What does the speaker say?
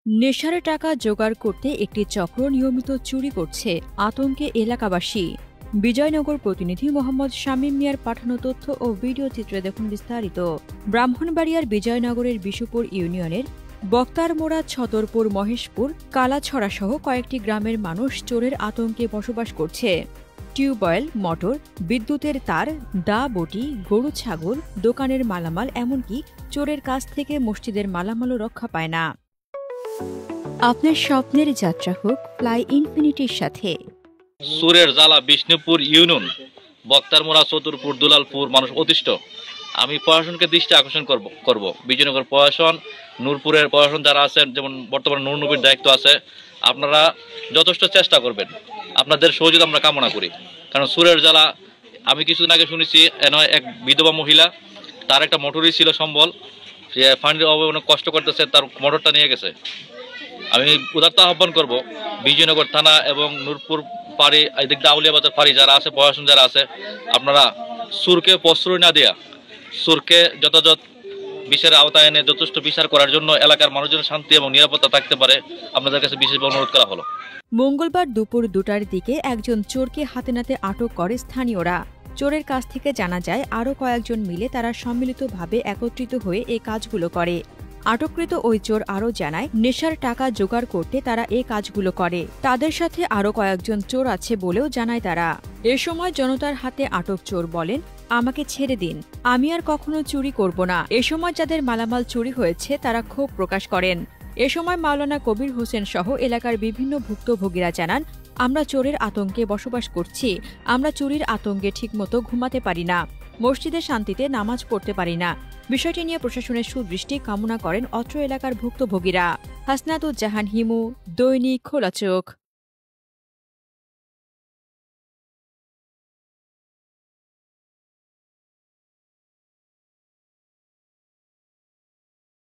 নেশার টাকা জোগাড় করতে একটি চক্র নিয়মিত চুরি করছে, আতঙ্কে এলাকাবাসী। বিজয়নগর প্রতিনিধি মোহাম্মদ শামীম মিয়ার পাঠানো তথ্য ও ভিডিও চিত্রে দেখুন বিস্তারিত। ব্রাহ্মণবাড়িয়ার বিজয়নগরের বিশুপুর ইউনিয়নের বক্তারমোড়া, ছতরপুর, মহেশপুর, কালাছড়া সহ কয়েকটি গ্রামের মানুষ চোরের আতঙ্কে বসবাস করছে। টিউবওয়েল, মোটর, বিদ্যুতের তার, দা বটি, গরু ছাগল, দোকানের মালামাল, এমনকি চোরের কাছ থেকে মসজিদের মালামালও রক্ষা পায় না। আপনার স্বপ্নের যাত্রা হোক ফ্লাই ইনফিনিটির সাথে। সুরের জ্বালা বিষ্ণুপুর ইউনিয়ন, বক্তারমোড়া, চতুরপুর, দুলালপুর মানুষ অতিষ্ঠ। আমি প্রশাসনকে দৃষ্টি আকর্ষণ করব বিজয়নগর প্রশাসন, নূরপুরের প্রশাসন যারা আছেন, যেমন বর্তমানে নূর নবীর দায়িত্ব আছে, আপনারা যথেষ্ট চেষ্টা করবেন। আপনাদের সহযোগিতা আমরা কামনা করি, কারণ সুরের জ্বালা আমি কিছুদিন আগে শুনেছি এক বিধবা মহিলা, তার একটা মোটরই ছিল সম্বল, সে ফান্ডের অভাবে অনেক কষ্ট করতেছে, তার মোটরটা নিয়ে গেছে। আমি উদারতা আহ্বান করব বিজয়নগর থানা এবং নূরপুর পাড়ি, এদিক দিয়ে আউলিয়াবাজার পাড়ি যারা আছে, প্রশাসন যারা আছে, আপনারা সুরকে প্রশ্রয় না দেয়া, সুরকে যথাযথ বিচারের আওতায় এনে যথেষ্ট বিচার করার জন্য এলাকার মানুষজনের শান্তি এবং নিরাপত্তা থাকতে পারে আপনাদের কাছে বিশেষভাবে অনুরোধ করা হলো। মঙ্গলবার দুপুর 2টার দিকে একজন চোরকে হাতে নাতে আটক করে স্থানীয়রা। চোরের কাছ থেকে জানা যায়, আরও কয়েকজন মিলে তারা সম্মিলিতভাবে একত্রিত হয়ে এই কাজগুলো করে। আটককৃত ওই চোর আরও জানায়, নেশার টাকা জোগাড় করতে তারা এই কাজগুলো করে। তাদের সাথে আরও কয়েকজন চোর আছে বলেও জানায় তারা। এ সময় জনতার হাতে আটক চোর বলেন, আমাকে ছেড়ে দিন, আমি আর কখনো চুরি করব না। এ সময় যাদের মালামাল চুরি হয়েছে তারা ক্ষোভ প্রকাশ করেন। এ সময় মাওলানা কবির হোসেন সহ এলাকার বিভিন্ন ভুক্তভোগীরা জানান, আমরা চোরের আতঙ্কে বসবাস করছি, আমরা চুরির আতঙ্কে ঠিকমতো ঘুমাতে পারি না, মসজিদে শান্তিতে নামাজ পড়তে পারি না। বিষয়টি নিয়ে প্রশাসনের সুদৃষ্টি কামনা করেন অত্র এলাকার ভুক্তভোগীরা। হাসনাতুজ্জাহান হিমু, দৈনিক খোলা চোখ।